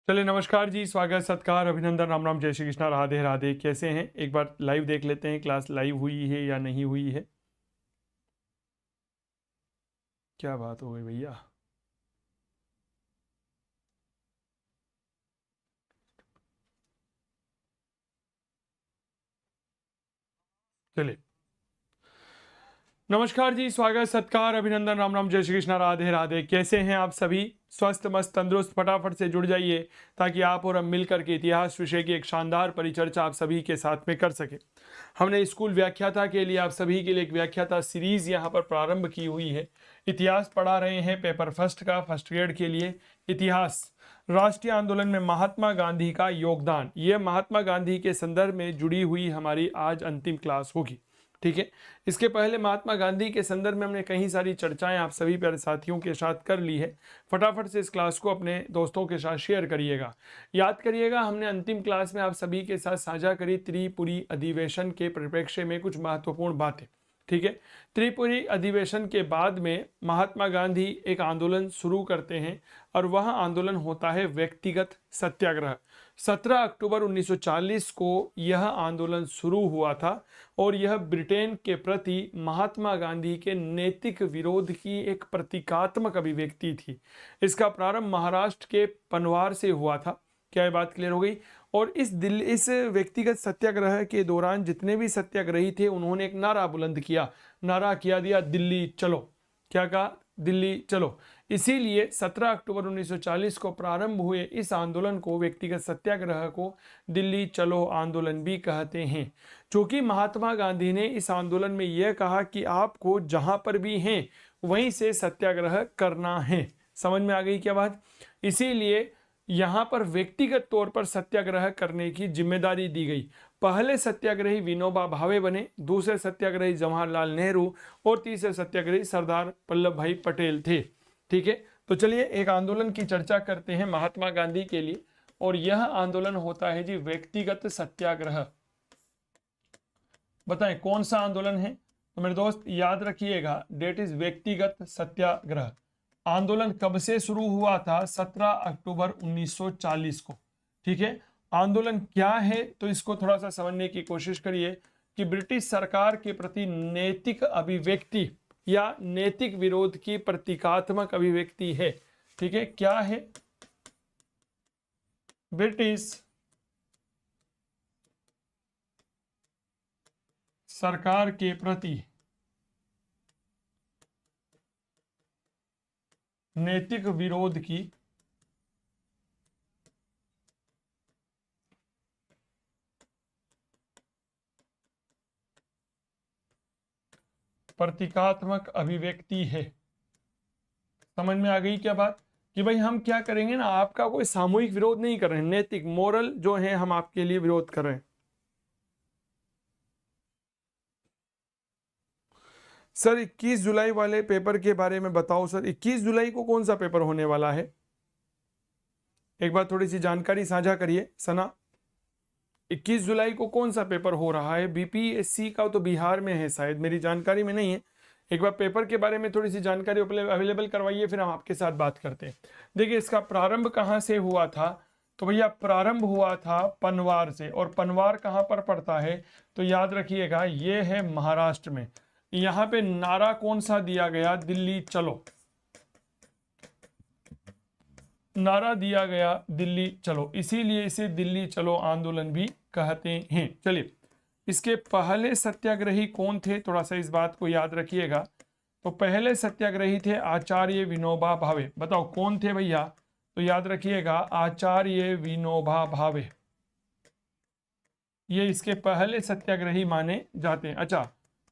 चलिए नमस्कार जी, स्वागत सत्कार अभिनंदन राम राम जय श्री कृष्णा राधे राधे। कैसे हैं? एक बार लाइव देख लेते हैं, क्लास लाइव हुई है या नहीं हुई है। क्या बात हो गई भैया। चलिए नमस्कार जी, स्वागत सत्कार अभिनंदन राम राम जय श्री कृष्णा राधे राधे। कैसे हैं आप सभी? स्वस्थ मस्त तंदुरुस्त फटाफट से जुड़ जाइए ताकि आप और हम मिलकर के इतिहास विषय की एक शानदार परिचर्चा आप सभी के साथ में कर सके। हमने स्कूल व्याख्याता के लिए आप सभी के लिए एक व्याख्याता सीरीज यहाँ पर प्रारंभ की हुई है। इतिहास पढ़ा रहे हैं पेपर फर्स्ट का, फर्स्ट ग्रेड के लिए इतिहास। राष्ट्रीय आंदोलन में महात्मा गांधी का योगदान, यह महात्मा गांधी के संदर्भ में जुड़ी हुई हमारी आज अंतिम क्लास होगी। ठीक है, इसके पहले महात्मा गांधी के संदर्भ में हमने कई सारी चर्चाएं आप सभी प्यारे साथियों के साथ कर ली है। फटाफट से इस क्लास को अपने दोस्तों के साथ शेयर करिएगा। याद करिएगा, हमने अंतिम क्लास में आप सभी के साथ साझा करी त्रिपुरी अधिवेशन के परिप्रेक्ष्य में कुछ महत्वपूर्ण बातें। ठीक है, त्रिपुरी अधिवेशन के बाद में महात्मा गांधी एक आंदोलन शुरू करते हैं और वह आंदोलन होता है व्यक्तिगत सत्याग्रह। 17 अक्टूबर 1940 को यह आंदोलन शुरू हुआ था और यह ब्रिटेन के प्रति महात्मा गांधी के नैतिक विरोध की एक प्रतीकात्मक अभिव्यक्ति थी। इसका प्रारंभ महाराष्ट्र के पनवार से हुआ था। क्या ये बात क्लियर हो गई? और इस व्यक्तिगत सत्याग्रह के दौरान जितने भी सत्याग्रही थे उन्होंने एक नारा बुलंद किया, नारा किया दिया दिल्ली चलो। क्या कहा? दिल्ली चलो। इसीलिए 17 अक्टूबर 1940 को प्रारंभ हुए इस आंदोलन को, व्यक्तिगत सत्याग्रह को, दिल्ली चलो आंदोलन भी कहते हैं। क्योंकि महात्मा गांधी ने इस आंदोलन में यह कहा कि आपको जहां पर भी हैं वहीं से सत्याग्रह करना है। समझ में आ गई क्या बात? इसीलिए यहां पर व्यक्तिगत तौर पर सत्याग्रह करने की जिम्मेदारी दी गई। पहले सत्याग्रही विनोबा भावे बने, दूसरे सत्याग्रही जवाहरलाल नेहरू और तीसरे सत्याग्रही सरदार वल्लभ भाई पटेल थे। ठीक है, तो चलिए एक आंदोलन की चर्चा करते हैं महात्मा गांधी के लिए। और यह आंदोलन होता है जी व्यक्तिगत सत्याग्रह। बताएं कौन सा आंदोलन है? तो मेरे दोस्त याद रखिएगा, डेट इज व्यक्तिगत सत्याग्रह। आंदोलन कब से शुरू हुआ था? 17 अक्टूबर 1940 को। ठीक है, आंदोलन क्या है तो इसको थोड़ा सा समझने की कोशिश करिए कि ब्रिटिश सरकार के प्रति नैतिक अभिव्यक्ति या नैतिक विरोध की प्रतीकात्मक अभिव्यक्ति है। ठीक है, क्या है? ब्रिटिश सरकार के प्रति नैतिक विरोध की प्रतीकात्मक अभिव्यक्ति है। समझ में आ गई क्या बात? कि भाई हम क्या करेंगे ना, आपका कोई सामूहिक विरोध नहीं कर रहे हैं, नैतिक मोरल जो है हम आपके लिए विरोध कर रहे हैं। सर 21 जुलाई वाले पेपर के बारे में बताओ सर। 21 जुलाई को कौन सा पेपर होने वाला है? एक बार थोड़ी सी जानकारी साझा करिए सना। 21 जुलाई को कौन सा पेपर हो रहा है? बीपीएससी का तो बिहार में है शायद, मेरी जानकारी में नहीं है। एक बार पेपर के बारे में थोड़ी सी जानकारी अवेलेबल करवाइए, फिर हम आपके साथ बात करते हैं। देखिए इसका प्रारंभ कहाँ से हुआ था? तो भैया प्रारंभ हुआ था पनवार से। और पनवार कहाँ पर पड़ता है? तो याद रखिएगा ये है महाराष्ट्र में। यहाँ पे नारा कौन सा दिया गया? दिल्ली चलो। नारा दिया गया दिल्ली चलो, इसीलिए इसे दिल्ली चलो आंदोलन भी कहते हैं। चलिए इसके पहले सत्याग्रही कौन थे, थोड़ा सा इस बात को याद रखिएगा। तो पहले सत्याग्रही थे आचार्य विनोबा भावे। बताओ कौन थे भैया? तो याद रखिएगा आचार्य विनोबा भावे, ये इसके पहले सत्याग्रही माने जाते हैं। अच्छा,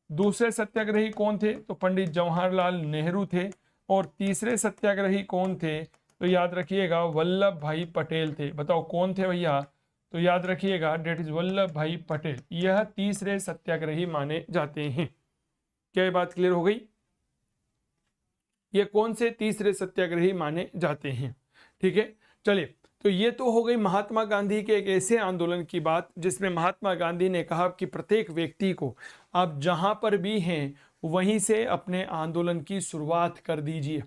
दूसरे सत्याग्रही कौन थे? तो पंडित जवाहरलाल नेहरू थे। और तीसरे सत्याग्रही कौन थे? तो याद रखिएगा वल्लभ भाई पटेल थे। बताओ कौन थे भैया? तो याद रखिएगा डेट इज वल्लभ भाई पटेल, यह तीसरे सत्याग्रही माने जाते हैं। क्या ये बात क्लियर हो गई? ये कौन से तीसरे सत्याग्रही माने जाते हैं? ठीक है, चलिए तो ये तो हो गई महात्मा गांधी के एक ऐसे आंदोलन की बात जिसमें महात्मा गांधी ने कहा कि प्रत्येक व्यक्ति को आप जहां पर भी हैं वहीं से अपने आंदोलन की शुरुआत कर दीजिए।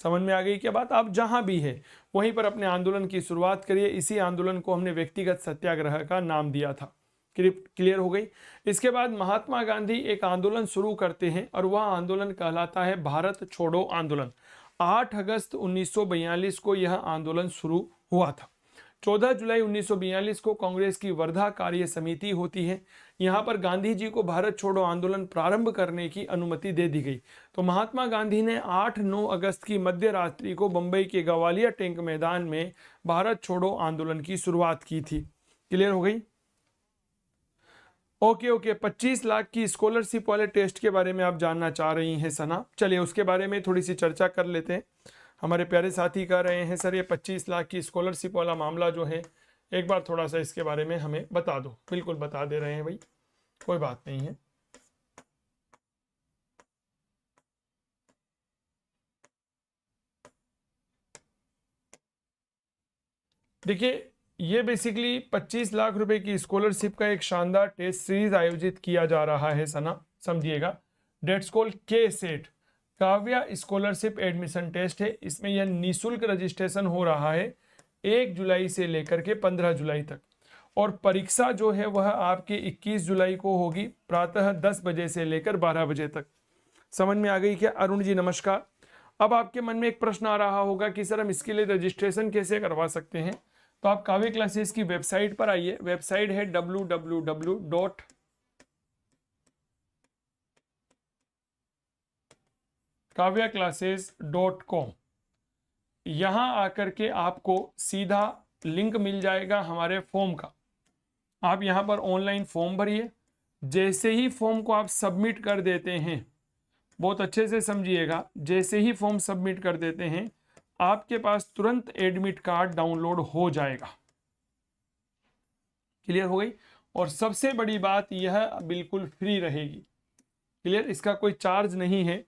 समझ में आ गई क्या बात। आप जहां भी है वहीं पर अपने आंदोलन की शुरुआत करिए। इसी आंदोलन को हमने व्यक्तिगत सत्याग्रह का नाम दिया था। क्लियर हो गई। इसके बाद महात्मा गांधी एक आंदोलन शुरू करते हैं और वह आंदोलन कहलाता है भारत छोड़ो आंदोलन। 8 अगस्त 1942 को यह आंदोलन शुरू हुआ था। 14 जुलाई 1942 को कांग्रेस की वर्धा कार्य समिति होती है। यहाँ पर गांधी जी को भारत छोड़ो आंदोलन प्रारंभ करने की अनुमति दे दी गई। तो महात्मा गांधी ने 8-9 अगस्त की मध्य रात्रि को बंबई के गवालिया टैंक मैदान में भारत छोड़ो आंदोलन की शुरुआत की थी। क्लियर हो गई। ओके 25 लाख की स्कॉलरशिप वाले टेस्ट के बारे में आप जानना चाह रही हैं सना। चलिए उसके बारे में थोड़ी सी चर्चा कर लेते हैं। हमारे प्यारे साथी कह रहे हैं सर ये 25 लाख की स्कॉलरशिप वाला मामला जो है एक बार थोड़ा सा इसके बारे में हमें बता दो। बिल्कुल बता दे रहे हैं भाई, कोई बात नहीं है। देखिए ये बेसिकली 25 लाख रुपए की स्कॉलरशिप का एक शानदार टेस्ट सीरीज आयोजित किया जा रहा है सना, समझिएगा। That's called K set, Kavya scholarship admission test है। इसमें यह निःशुल्क रजिस्ट्रेशन हो रहा है 1 जुलाई से लेकर के 15 जुलाई तक। और परीक्षा जो है वह आपके 21 जुलाई को होगी प्रातः 10 बजे से लेकर 12 बजे तक। समझ में आ गई क्या। अरुण जी नमस्कार। अब आपके मन में एक प्रश्न आ रहा होगा कि सर हम इसके लिए रजिस्ट्रेशन कैसे करवा सकते हैं। तो आप काव्या क्लासेस की वेबसाइट पर आइए। वेबसाइट है www.kavyaclasses.com। यहां आकर के आपको सीधा लिंक मिल जाएगा हमारे फॉर्म का। आप यहां पर ऑनलाइन फॉर्म भरिए। जैसे ही फॉर्म को आप सबमिट कर देते हैं, बहुत अच्छे से समझिएगा, जैसे ही फॉर्म सबमिट कर देते हैं आपके पास तुरंत एडमिट कार्ड डाउनलोड हो जाएगा। क्लियर हो गई। और सबसे बड़ी बात यह बिल्कुल फ्री रहेगी। क्लियर, इसका कोई चार्ज नहीं है।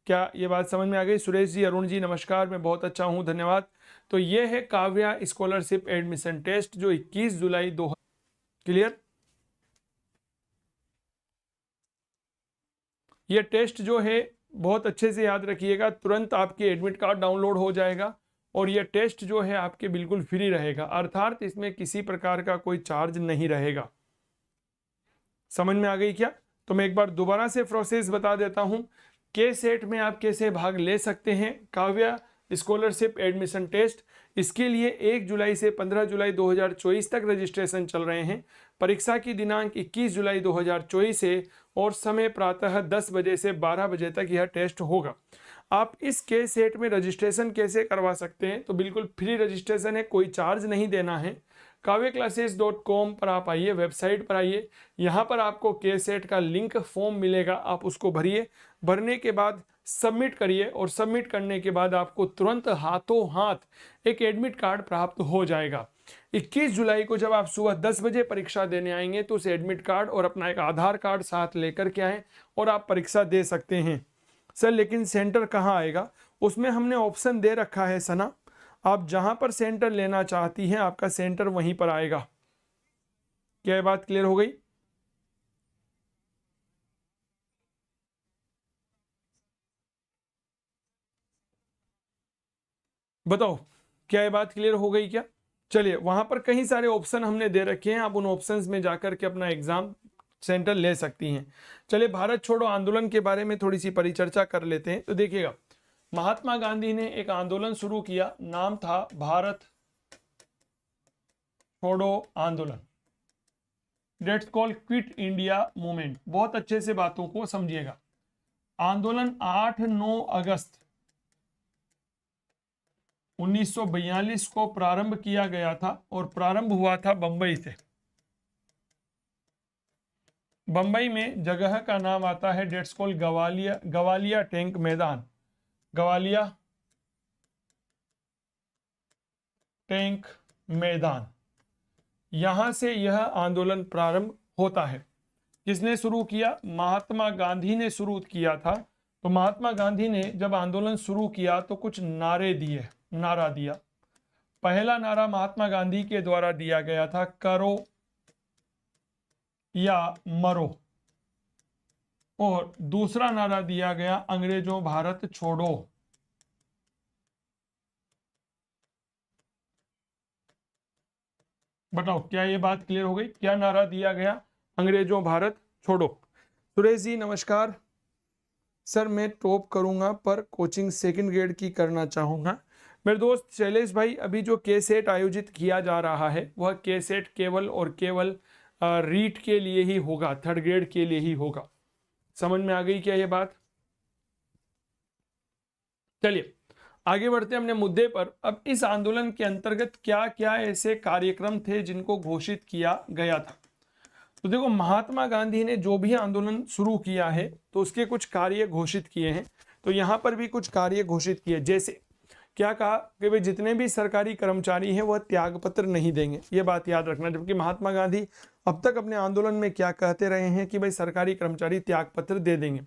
क्या ये बात समझ में आ गई। सुरेश जी, अरुण जी नमस्कार, मैं बहुत अच्छा हूं, धन्यवाद। तो ये है काव्या स्कॉलरशिप एडमिशन टेस्ट जो 21 जुलाई 2। क्लियर। ये टेस्ट जो है बहुत अच्छे से याद रखिएगा, तुरंत आपके एडमिट कार्ड डाउनलोड हो जाएगा और ये टेस्ट जो है आपके बिल्कुल फ्री रहेगा, अर्थात इसमें किसी प्रकार का कोई चार्ज नहीं रहेगा। समझ में आ गई क्या। तो मैं एक बार दोबारा से प्रोसेस बता देता हूं। के सेट में आप कैसे भाग ले सकते हैं काव्या स्कॉलरशिप एडमिशन टेस्ट। इसके लिए 1 जुलाई से 15 जुलाई 2024 तक रजिस्ट्रेशन चल रहे हैं। परीक्षा की दिनांक 21 जुलाई 2024 है और समय प्रातः 10 बजे से 12 बजे तक यह टेस्ट होगा। आप इस के सेट में रजिस्ट्रेशन कैसे करवा सकते हैं। तो बिल्कुल फ्री रजिस्ट्रेशन है, कोई चार्ज नहीं देना है। kavyaclasses.com पर आप आइए, वेबसाइट पर आइए। यहाँ पर आपको के सेट का लिंक फॉर्म मिलेगा, आप उसको भरिए। भरने के बाद सबमिट करिए और सबमिट करने के बाद आपको तुरंत हाथों हाथ एक एडमिट कार्ड प्राप्त हो जाएगा। 21 जुलाई को जब आप सुबह 10 बजे परीक्षा देने आएंगे तो उस एडमिट कार्ड और अपना एक आधार कार्ड साथ लेकर के आएँ और आप परीक्षा दे सकते हैं। सर लेकिन सेंटर कहाँ आएगा, उसमें हमने ऑप्शन दे रखा है सना। आप जहां पर सेंटर लेना चाहती हैं आपका सेंटर वहीं पर आएगा। क्या ये बात क्लियर हो गई। बताओ क्या ये बात क्लियर हो गई क्या। चलिए वहां पर कई सारे ऑप्शन हमने दे रखे हैं, आप उन ऑप्शंस में जाकर के अपना एग्जाम सेंटर ले सकती हैं। चलिए भारत छोड़ो आंदोलन के बारे में थोड़ी सी परिचर्चा कर लेते हैं। तो देखिएगा महात्मा गांधी ने एक आंदोलन शुरू किया, नाम था भारत छोड़ो आंदोलन। That's called quit India movement. बहुत अच्छे से बातों को समझिएगा। आंदोलन 8-9 अगस्त 1942 को प्रारंभ किया गया था और प्रारंभ हुआ था बंबई से। बंबई में जगह का नाम आता है डेट्स कॉल्ड गवालिया टैंक मैदान। गवालिया टैंक मैदान, यहां से यह आंदोलन प्रारंभ होता है। किसने शुरू किया, महात्मा गांधी ने शुरू किया था। तो महात्मा गांधी ने जब आंदोलन शुरू किया तो कुछ नारा दिया। पहला नारा महात्मा गांधी के द्वारा दिया गया था, करो या मरो। और दूसरा नारा दिया गया, अंग्रेजों भारत छोड़ो। बताओ क्या ये बात क्लियर हो गई? क्या नारा दिया गया? अंग्रेजों भारत छोड़ो। सुरेश जी नमस्कार। सर मैं टॉप करूंगा पर कोचिंग सेकंड ग्रेड की करना चाहूंगा। मेरे दोस्त शैलेश भाई, अभी जो के सेट आयोजित किया जा रहा है वह के सेट केवल और केवल रीट के लिए ही होगा, थर्ड ग्रेड के लिए ही होगा। समझ में आ गई क्या ये बात? चलिए आगे बढ़ते हैं अपने मुद्दे पर। अब इस आंदोलन के अंतर्गत क्या क्या ऐसे कार्यक्रम थे जिनको घोषित किया गया था? तो देखो, महात्मा गांधी ने जो भी आंदोलन शुरू किया है तो उसके कुछ कार्य घोषित किए हैं। तो यहाँ पर भी कुछ कार्य घोषित किए, जैसे क्या कहा कि भाई जितने भी सरकारी कर्मचारी हैं वह त्यागपत्र नहीं देंगे, ये बात याद रखना। जबकि महात्मा गांधी अब तक अपने आंदोलन में क्या कहते रहे हैं कि भाई सरकारी कर्मचारी त्यागपत्र दे देंगे।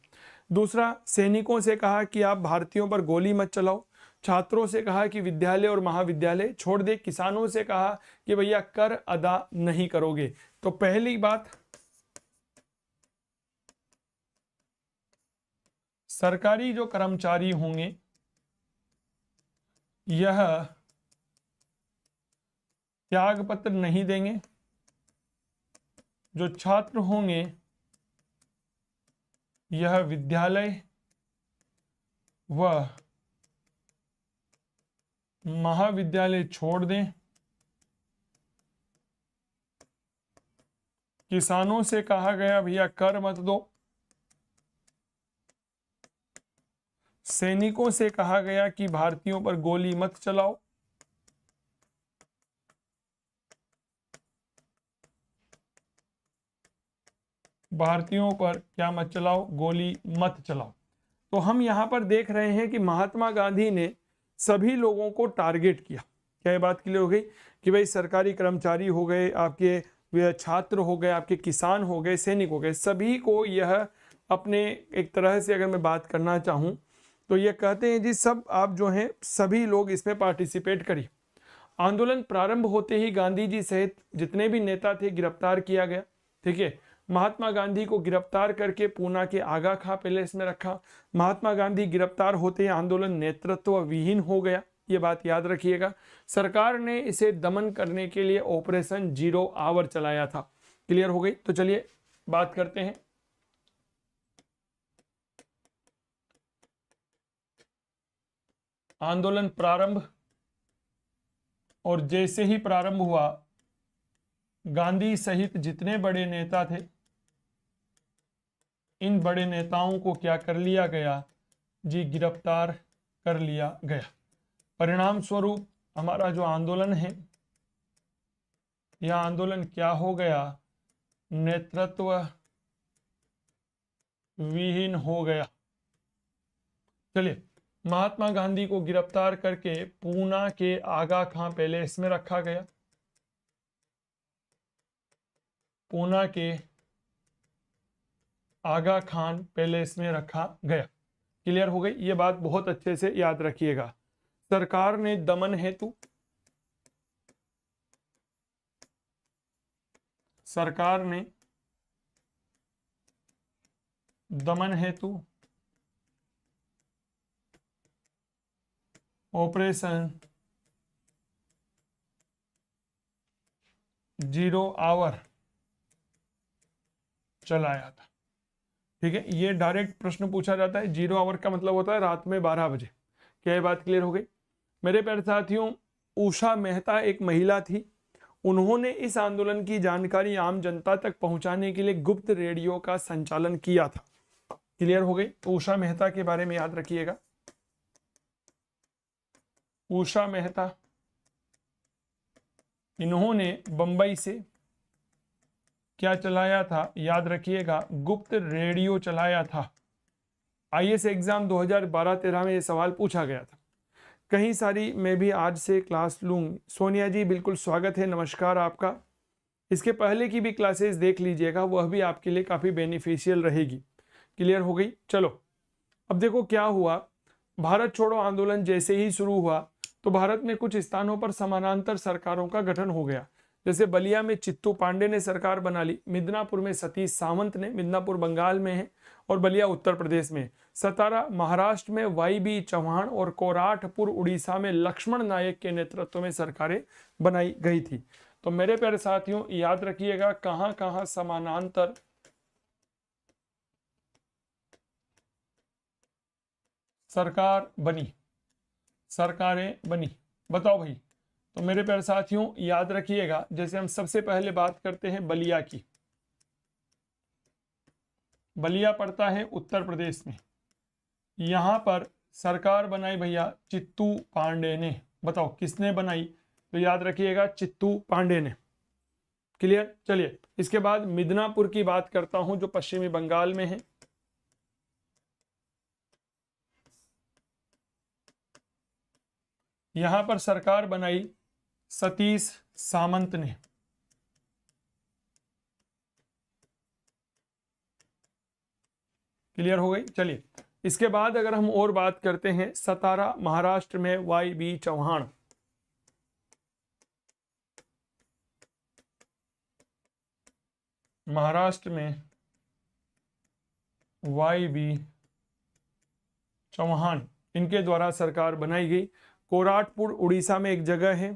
दूसरा, सैनिकों से कहा कि आप भारतीयों पर गोली मत चलाओ। छात्रों से कहा कि विद्यालय और महाविद्यालय छोड़ दे। किसानों से कहा कि भैया कर अदा नहीं करोगे। तो पहली बात, सरकारी जो कर्मचारी होंगे यह त्यागपत्र नहीं देंगे। जो छात्र होंगे यह विद्यालय व महाविद्यालय छोड़ दें। किसानों से कहा गया भैया कर मत दो। सैनिकों से कहा गया कि भारतीयों पर गोली मत चलाओ। भारतीयों पर क्या मत चलाओ? गोली मत चलाओ। तो हम यहां पर देख रहे हैं कि महात्मा गांधी ने सभी लोगों को टारगेट किया। क्या ये बात क्लियर हो गई कि भाई सरकारी कर्मचारी हो गए, आपके छात्र हो गए, आपके किसान हो गए, सैनिक हो गए, सभी को यह अपने एक तरह से अगर मैं बात करना चाहूं तो ये कहते हैं जी सब आप जो हैं सभी लोग इसमें पार्टिसिपेट करिए। आंदोलन प्रारंभ होते ही गांधी जी सहित जितने भी नेता थे गिरफ्तार किया गया। ठीक है, महात्मा गांधी को गिरफ्तार करके पूना के आगा खां पैलेस में रखा। महात्मा गांधी गिरफ्तार होते ही आंदोलन नेतृत्व विहीन हो गया, ये बात याद रखिएगा। सरकार ने इसे दमन करने के लिए ऑपरेशन जीरो आवर चलाया था। क्लियर हो गई? तो चलिए बात करते हैं। आंदोलन प्रारंभ, और जैसे ही प्रारंभ हुआ गांधी सहित जितने बड़े नेता थे इन बड़े नेताओं को क्या कर लिया गया जी? गिरफ्तार कर लिया गया। परिणाम स्वरूप हमारा जो आंदोलन है यह आंदोलन क्या हो गया? नेतृत्व विहीन हो गया। चलिए, महात्मा गांधी को गिरफ्तार करके पूना के आगा खां पैलेस में रखा गया। पूना के आगा खान पैलेस में रखा गया। क्लियर हो गई? ये बात बहुत अच्छे से याद रखिएगा। सरकार ने दमन हेतु ऑपरेशन जीरो आवर चलाया था। ठीक है, ये डायरेक्ट प्रश्न पूछा जाता है। जीरो आवर का मतलब होता है रात में 12 बजे। क्या ये बात क्लियर हो गई? मेरे प्यारे साथियों, उषा मेहता एक महिला थी। उन्होंने इस आंदोलन की जानकारी आम जनता तक पहुंचाने के लिए गुप्त रेडियो का संचालन किया था। क्लियर हो गई? तो उषा मेहता के बारे में याद रखिएगा। उषा मेहता, इन्होंने बंबई से क्या चलाया था? याद रखिएगा, गुप्त रेडियो चलाया था। आईएएस एग्जाम 2012-13 में ये सवाल पूछा गया था। कहीं सारी मैं भी आज से क्लास लूंगी। सोनिया जी बिल्कुल स्वागत है, नमस्कार आपका। इसके पहले की भी क्लासेस देख लीजिएगा, वह भी आपके लिए काफ़ी बेनिफिशियल रहेगी। क्लियर हो गई? चलो अब देखो क्या हुआ। भारत छोड़ो आंदोलन जैसे ही शुरू हुआ तो भारत में कुछ स्थानों पर समानांतर सरकारों का गठन हो गया। जैसे बलिया में चित्तू पांडे ने सरकार बना ली, मिदनापुर में सतीश सावंत ने, मिदनापुर बंगाल में है और बलिया उत्तर प्रदेश में, सतारा महाराष्ट्र में वाई.बी. चौहान और कोराठपुर उड़ीसा में लक्ष्मण नायक के नेतृत्व में सरकारें बनाई गई थी। तो मेरे प्यारे साथियों याद रखिएगा कहां कहां समानांतर सरकार बनी, सरकारें बनी। बताओ भाई। तो मेरे प्यारे साथियों याद रखिएगा, जैसे हम सबसे पहले बात करते हैं बलिया की। बलिया पड़ता है उत्तर प्रदेश में। यहां पर सरकार बनाई भैया चित्तू पांडे ने। बताओ किसने बनाई? तो याद रखिएगा चित्तू पांडे ने। क्लियर? चलिए इसके बाद मिदनापुर की बात करता हूं जो पश्चिमी बंगाल में है। यहां पर सरकार बनाई सतीश सामंत ने। क्लियर हो गई? चलिए इसके बाद अगर हम और बात करते हैं सतारा महाराष्ट्र में वाई बी चौहान। महाराष्ट्र में वाई बी चौहान, इनके द्वारा सरकार बनाई गई। कोराटपुर उड़ीसा में एक जगह है।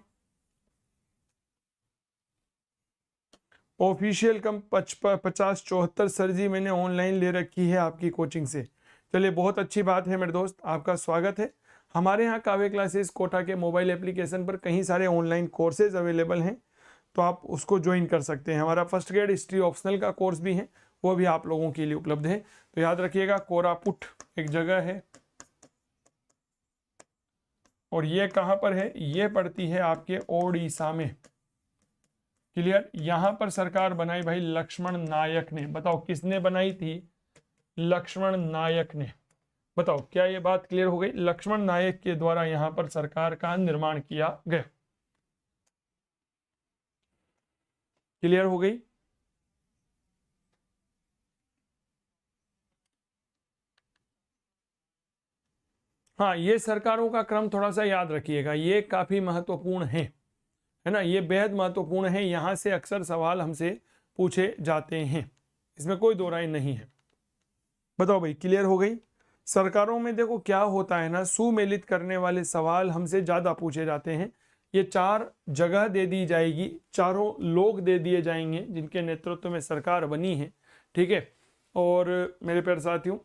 ऑफिशियल कम 5074 सर जी मैंने ऑनलाइन ले रखी है आपकी कोचिंग से। चलिए बहुत अच्छी बात है मेरे दोस्त, आपका स्वागत है। हमारे यहाँ काव्य क्लासेस कोटा के मोबाइल एप्लीकेशन पर कई सारे ऑनलाइन कोर्सेज अवेलेबल हैं, तो आप उसको ज्वाइन कर सकते हैं। हमारा फर्स्ट ग्रेड हिस्ट्री ऑप्शनल का कोर्स भी है, वो भी आप लोगों के लिए उपलब्ध है। तो याद रखिएगा कोरापुट एक जगह है, और ये कहाँ पर है? ये पड़ती है आपके ओडिशा में। क्लियर? यहां पर सरकार बनाई भाई लक्ष्मण नायक ने। बताओ किसने बनाई थी? लक्ष्मण नायक ने। बताओ क्या ये बात क्लियर हो गई? लक्ष्मण नायक के द्वारा यहां पर सरकार का निर्माण किया गया। क्लियर हो गई? हाँ, ये सरकारों का क्रम थोड़ा सा याद रखिएगा, ये काफी महत्वपूर्ण है ना, ये बेहद महत्वपूर्ण है। यहां से अक्सर सवाल हमसे पूछे जाते हैं, इसमें कोई दो राय नहीं है। बताओ भाई क्लियर हो गई? सरकारों में देखो क्या होता है ना, सुमेलित करने वाले सवाल हमसे ज्यादा पूछे जाते हैं। ये 4 जगह दे दी जाएगी, चारों लोग दे दिए जाएंगे जिनके नेतृत्व में सरकार बनी है। ठीक है? और मेरे प्यारे साथियों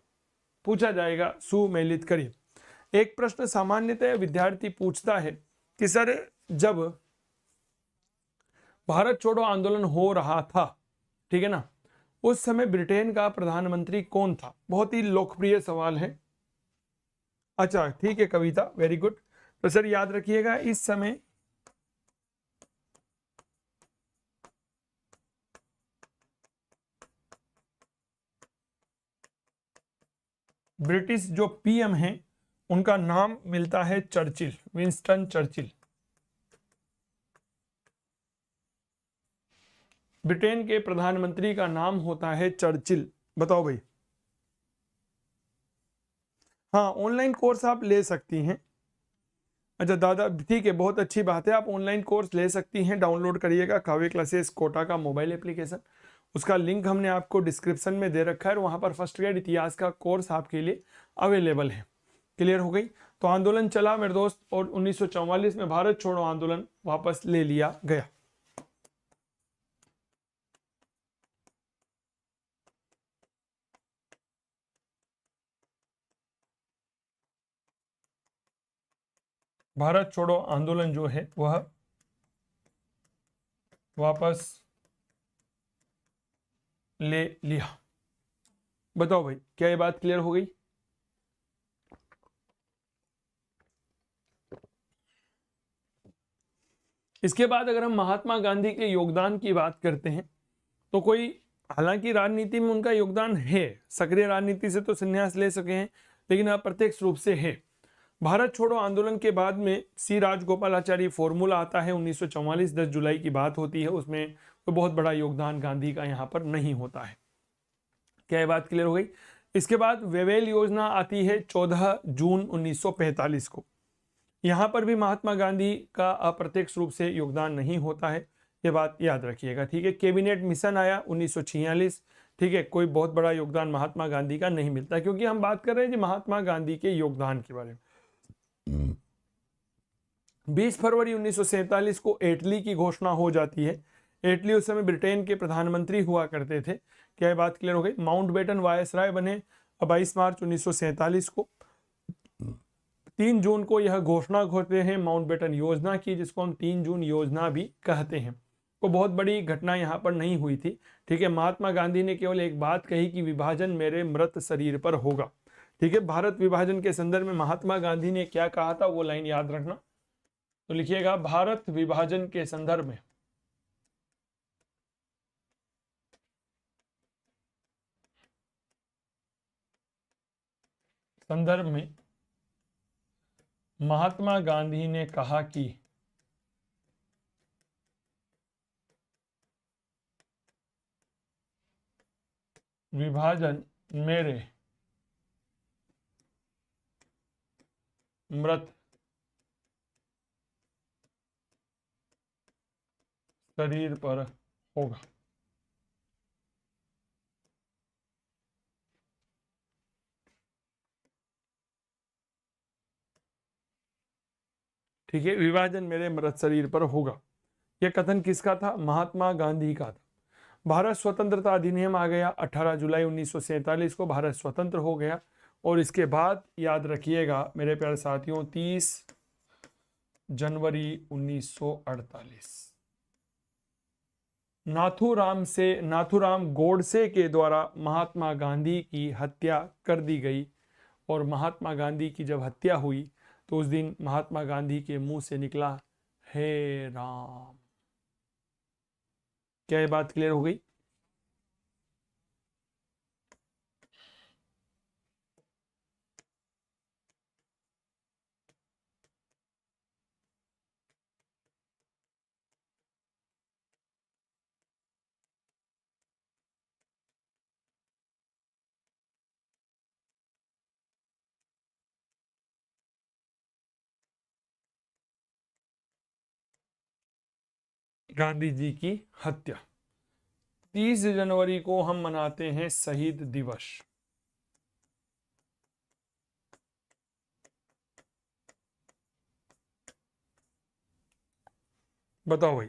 पूछा जाएगा सुमेलित करिए। एक प्रश्न सामान्यतः विद्यार्थी पूछता है कि सर जब भारत छोड़ो आंदोलन हो रहा था, ठीक है ना, उस समय ब्रिटेन का प्रधानमंत्री कौन था? बहुत ही लोकप्रिय सवाल है। अच्छा ठीक है कविता, वेरी गुड। तो सर याद रखिएगा इस समय ब्रिटिश जो पीएम हैं उनका नाम मिलता है चर्चिल, विंस्टन चर्चिल। ब्रिटेन के प्रधानमंत्री का नाम होता है चर्चिल। बताओ भाई। हाँ ऑनलाइन कोर्स आप ले सकती हैं। अच्छा दादा ठीक है, बहुत अच्छी बात है, आप ऑनलाइन कोर्स ले सकती हैं। डाउनलोड करिएगा काव्य क्लासेस कोटा का मोबाइल एप्लीकेशन, उसका लिंक हमने आपको डिस्क्रिप्शन में दे रखा है, और वहाँ पर फर्स्ट ग्रेड इतिहास का कोर्स आपके लिए अवेलेबल है। क्लियर हो गई? तो आंदोलन चला मेरे दोस्त, और 1944 में भारत छोड़ो आंदोलन वापस ले लिया गया। भारत छोड़ो आंदोलन जो है वह वापस ले लिया। बताओ भाई क्या ये बात क्लियर हो गई? इसके बाद अगर हम महात्मा गांधी के योगदान की बात करते हैं तो कोई, हालांकि राजनीति में उनका योगदान है, सक्रिय राजनीति से तो संन्यास ले सके हैं, लेकिन अप्रत्यक्ष रूप से है। भारत छोड़ो आंदोलन के बाद में सी राजगोपालाचारी फॉर्मूला आता है 1944, 10 जुलाई की बात होती है, उसमें तो बहुत बड़ा योगदान गांधी का यहाँ पर नहीं होता है। क्या ये बात क्लियर हो गई? इसके बाद वेवेल योजना आती है 14 जून 1945 को। यहाँ पर भी महात्मा गांधी का अप्रत्यक्ष रूप से योगदान नहीं होता है, ये बात याद रखिएगा। ठीक है? कैबिनेट मिशन आया 1946। ठीक है? कोई बहुत बड़ा योगदान महात्मा गांधी का नहीं मिलता, क्योंकि हम बात कर रहे हैं जी महात्मा गांधी के योगदान के बारे में। 20 फरवरी 1947 को एटली की घोषणा हो जाती है। एटली उस समय ब्रिटेन के प्रधानमंत्री हुआ करते थे। क्या ये बात क्लियर हो गई? माउंटबेटन वायसराय बने 22 मार्च 1947 को। 3 जून को यह घोषणा होते हैं माउंटबेटन योजना की, जिसको हम 3 जून योजना भी कहते हैं। तो बहुत बड़ी घटना यहाँ पर नहीं हुई थी। ठीक है, महात्मा गांधी ने केवल एक बात कही कि विभाजन मेरे मृत शरीर पर होगा। ठीक है, भारत विभाजन के संदर्भ में महात्मा गांधी ने क्या कहा था वो लाइन याद रखना। तो लिखिएगा, भारत विभाजन के संदर्भ में महात्मा गांधी ने कहा कि विभाजन मेरे मृत शरीर पर होगा। ठीक है, विभाजन मेरे मृत शरीर पर होगा। यह कथन किसका था? महात्मा गांधी का था। भारत स्वतंत्रता अधिनियम आ गया 18 जुलाई 1947 को, भारत स्वतंत्र हो गया। और इसके बाद याद रखिएगा मेरे प्यारे साथियों, 30 जनवरी 1948 नाथूराम गोडसे के द्वारा महात्मा गांधी की हत्या कर दी गई। और महात्मा गांधी की जब हत्या हुई तो उस दिन महात्मा गांधी के मुंह से निकला, हे राम। क्या ये बात क्लियर हो गई? गांधी जी की हत्या। 30 जनवरी को हम मनाते हैं शहीद दिवस। बताओ भाई।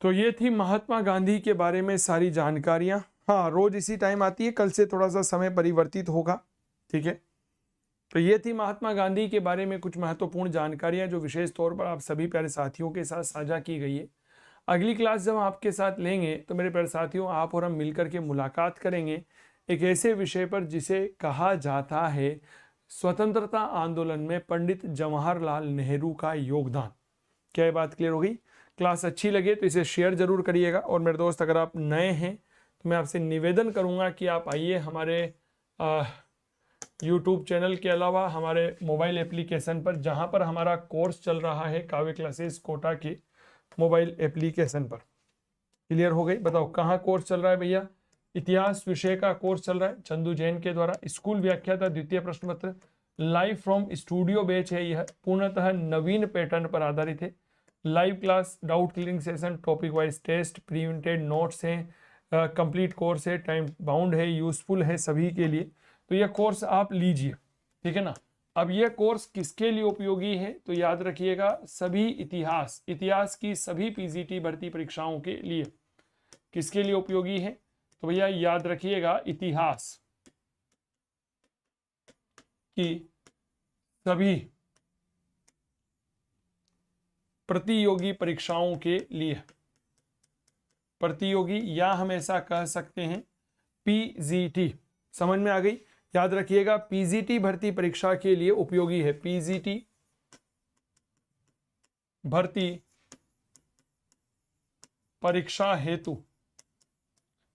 तो ये थी महात्मा गांधी के बारे में सारी जानकारियां। हाँ, रोज इसी टाइम आती है, कल से थोड़ा सा समय परिवर्तित होगा। ठीक है, तो ये थी महात्मा गांधी के बारे में कुछ महत्वपूर्ण जानकारियां जो विशेष तौर पर आप सभी प्यारे साथियों के साथ साझा की गई है। अगली क्लास जब हम आपके साथ लेंगे तो मेरे प्यारे साथियों, आप और हम मिलकर के मुलाकात करेंगे एक ऐसे विषय पर जिसे कहा जाता है स्वतंत्रता आंदोलन में पंडित जवाहरलाल नेहरू का योगदान। क्या ये बात क्लियर हो गई? क्लास अच्छी लगे तो इसे शेयर जरूर करिएगा। और मेरे दोस्त, अगर आप नए हैं तो मैं आपसे निवेदन करूंगा कि आप आइए हमारे यूट्यूब चैनल के अलावा हमारे मोबाइल एप्लीकेशन पर, जहां पर हमारा कोर्स चल रहा है काव्य क्लासेस कोटा के मोबाइल एप्लीकेशन पर। क्लियर हो गई? बताओ कहाँ कोर्स चल रहा है भैया? इतिहास विषय का कोर्स चल रहा है चंदू जैन के द्वारा। स्कूल व्याख्याता द्वितीय प्रश्न पत्र लाइव फ्रॉम स्टूडियो बैच है। यह पूर्णतः नवीन पैटर्न पर आधारित है। Live class, doubt clearing session, topic wise test, printed notes हैं, कंप्लीट कोर्स है, टाइम बाउंड है, यूजफुल है सभी के लिए। तो यह कोर्स आप लीजिए। ठीक है ना? अब यह कोर्स किसके लिए उपयोगी है? तो याद रखिएगा, सभी इतिहास की सभी पीजीटी भर्ती परीक्षाओं के लिए। किसके लिए उपयोगी है? तो भैया याद रखिएगा, इतिहास की सभी प्रतियोगी परीक्षाओं के लिए। प्रतियोगी या हम ऐसा कह सकते हैं पीजीटी। समझ में आ गई? याद रखिएगा, पीजीटी भर्ती परीक्षा के लिए उपयोगी है। पीजीटी भर्ती परीक्षा हेतु।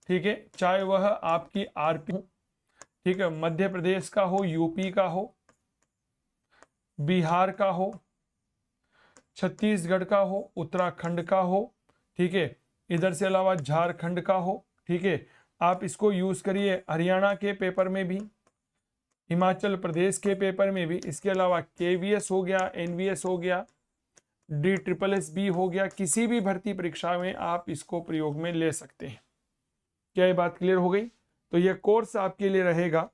ठीक है, चाहे वह आपकी आरपी, ठीक है, मध्य प्रदेश का हो, यूपी का हो, बिहार का हो, छत्तीसगढ़ का हो, उत्तराखंड का हो, ठीक है, इधर से अलावा झारखंड का हो। ठीक है, आप इसको यूज करिए हरियाणा के पेपर में भी, हिमाचल प्रदेश के पेपर में भी। इसके अलावा केवीएस हो गया, एनवीएस हो गया, DSSB हो गया, किसी भी भर्ती परीक्षा में आप इसको प्रयोग में ले सकते हैं। क्या ये बात क्लियर हो गई? तो यह कोर्स आपके लिए रहेगा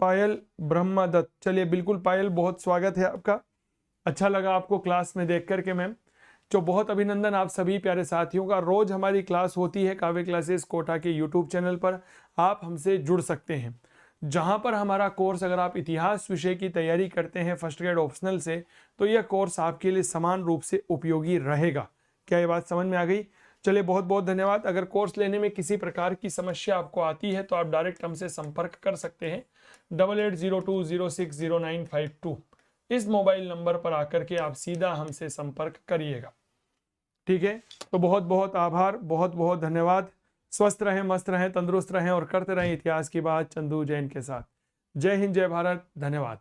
पायल ब्रह्मदत्त, चलिए बिल्कुल पायल, बहुत स्वागत है आपका। अच्छा लगा आपको क्लास में देख करके मैम, जो बहुत अभिनंदन आप सभी प्यारे साथियों का। रोज हमारी क्लास होती है काव्य क्लासेस कोटा के यूट्यूब चैनल पर, आप हमसे जुड़ सकते हैं। जहां पर हमारा कोर्स, अगर आप इतिहास विषय की तैयारी करते हैं फर्स्ट ग्रेड ऑप्शनल से, तो यह कोर्स आपके लिए समान रूप से उपयोगी रहेगा। क्या ये बात समझ में आ गई? चलिए बहुत बहुत धन्यवाद। अगर कोर्स लेने में किसी प्रकार की समस्या आपको आती है तो आप डायरेक्ट हमसे संपर्क कर सकते हैं 8802060952 इस मोबाइल नंबर पर आकर के आप सीधा हमसे संपर्क करिएगा। ठीक है, तो बहुत बहुत आभार, बहुत बहुत धन्यवाद। स्वस्थ रहें, मस्त रहें, तंदुरुस्त रहें और करते रहें इतिहास की बात चंदू जैन के साथ। जय हिंद, जय भारत, धन्यवाद।